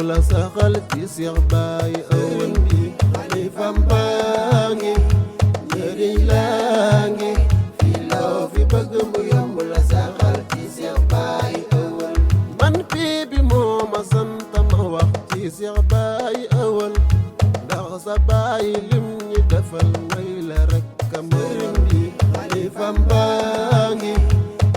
la saxal ci Seex Baay Awal bi xalifam baa ngi njëriñ laa ngi fi loo fi bëgg mu yomb la saxal ci Seex Baay Awal man pii bi moo ma sant ma wax ci Seex Baay Awal ndax sa baay lim ñi defal way la rek ka mëriñ bi xalifam baa ngi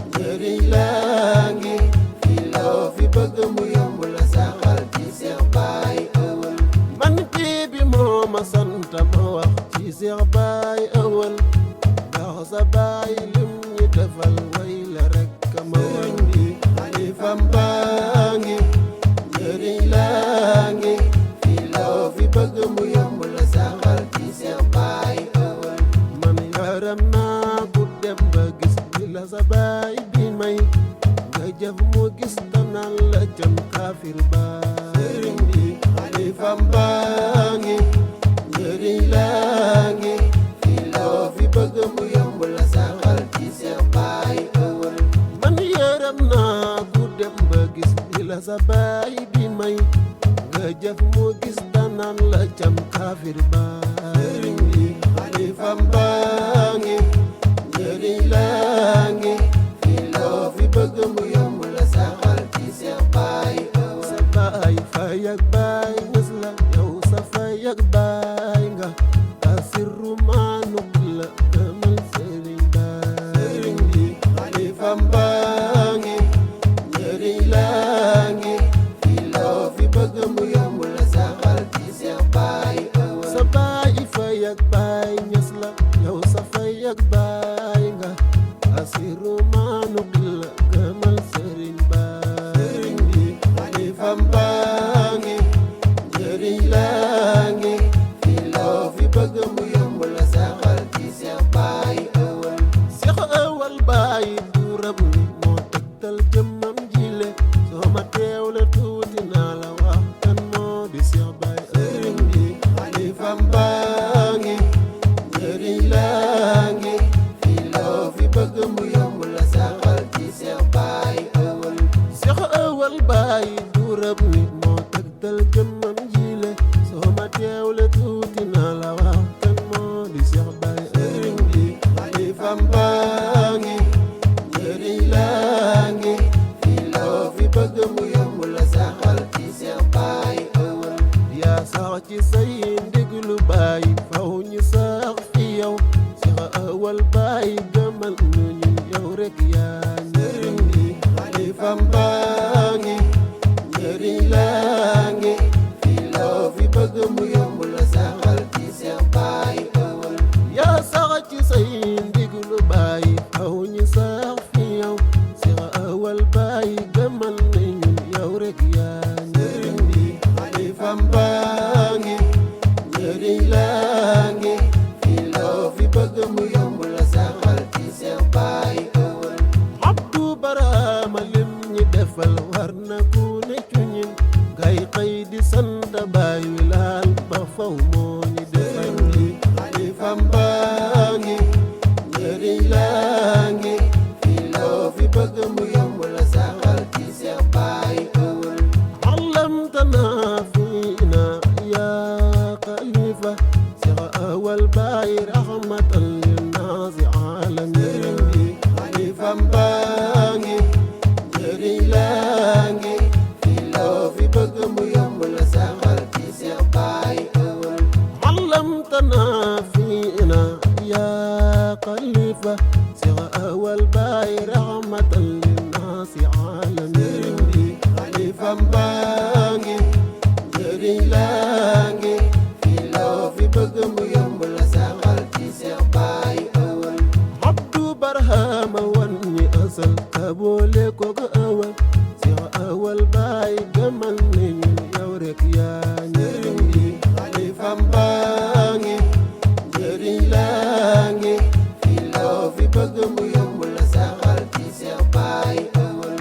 njëriñ laa ngi fi loo fi bëgg mu yomb la saxal ci Seex Baay Awal man pii bi moo ma sant ma wax ci Seex Baay Awal ndax sa baay lim ñi defal way la rek ka mëriñ bi xalifam baa ngi njëriñ laa ngi fi loo fi bëgg mu yomb la saxal ci Seex Baay Awal man yaram naa ku dem ba gis li la sa baay bi may nga jëf mu gis tanaan la jëm kaafir ba sëriñ bi xalifam baa ngi njëriñ laa ngi fi loo fi bëgg mu yomb la saxal ci Seex Baay Awal man yaram naa ku dem ba gis li la sa baay bi may nga jëf mu gis tanaan la jëm kaafir ba sëriñ bi xalifam baa ngi njëriñ laa ngi fi loo fi bëgg mu yomb la saxal ci Seex Baay Awal sa baay fay ak baay ñës la yow sa fay ak baay nga asirru maanuk la gëmal sëriñ baay sëriñ bi xalifam baa ngi njëriñ laa ngi fi loo fi bëgg mu yomb la saxal ci Seex Baay Awal sa baay fay ak baay ñës la yow sa fay ak baay nga asiru maanuk la gëmal sëriñ baay sëriñ bi xalifam baa ngi njëriñ laa ngi fi loo fi bëgg mu yomb la saxal ci Seex Baay Awal Seex Awal baay duram ni moo tegtal jëmmam jile soo ma teewle tuuti naa la wax kan moo di Seex Baay sëriñ bi xalifam baa ngi njëriñ laa ngi fi loo fi bëgg mu yomb la saxal ci Seex Baay Awal Seex Awal baay duram ni moo tegtal jëmmam jile soo ma teewle tuuti naa la wax kan moo di Seex Baay sëriñ bi xalifam baa ngi njëriñ laa ngi fi loo fi bëgg mu yomb la saxal ci Seex Baay Awal yaa sax ci say ndiglu baay faw ñu sax fi yow Seex Awal baay gëmal nu ñun yow rek yaa njëriñ bi xalifam baa ngi njëriñ laa ngi fi loo fi bëgg mu yomb la saxal ci Seex Baay Awal yaa sax ci say ndiglu baay faw ñu sax fi yow Seex Awal baay gëmal na ñun yow rek yaa njëriñ bi xalifam baa ngi njëriñ laa ngi fi loo fi bëgg mu yomb la saxal ci Seex Baay Awal Abdu Barama lim ñi defal war na ku ne cu ñin ngay xëy di sant baay wi laal ba faw moo ñi defal li xalifam baa ngi njëriñ laa ngi fi loo fi bëgg mu yomb la saxal ci Seex Baay Awal allamtana fiina yaa xalifa Seex Awal baay rahmatan linnaasi alamin bi xalifam baa ngi njëriñ laa ngi fi loo fi bëgg mu yomb la saxal ci Seex Baay Awal allamtana fiina yaa xalifa Seex Awal baay rahmatan linnaasi alamin bi xalifam baa ngi njëriñ laa ngi fi loo fi bëgg mu yomb la saxal ci Seex Baay Awal Abdu Barhama wan ñi asal ka boole ko ko awal Seex Awal baay gëmal ne ñun yow rek yaa njëriñ bi xalifam baa ngi njëriñ laa ngi fi loo fi bëgg mu yomb la saxal ci Seex Baay Awal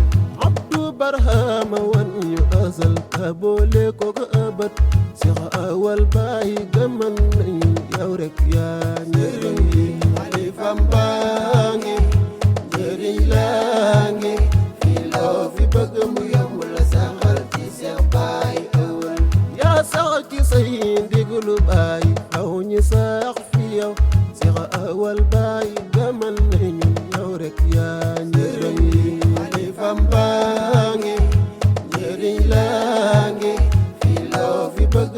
Abdu Barhama wan ñu asal ka boole ko ko abat Seex Awal baay gëmal ne ñun yow rek yaa njëriñ bi xalifam baa ngi njëriñ laa ngi fi loo fi bëgg mu yomb la saxal ci Seex Baay Awal Cheikh awal baay gamal nañu yow rek yaa njëriñ li xalifam baa ngi njëriñ laa ngi fi loo fi bëgg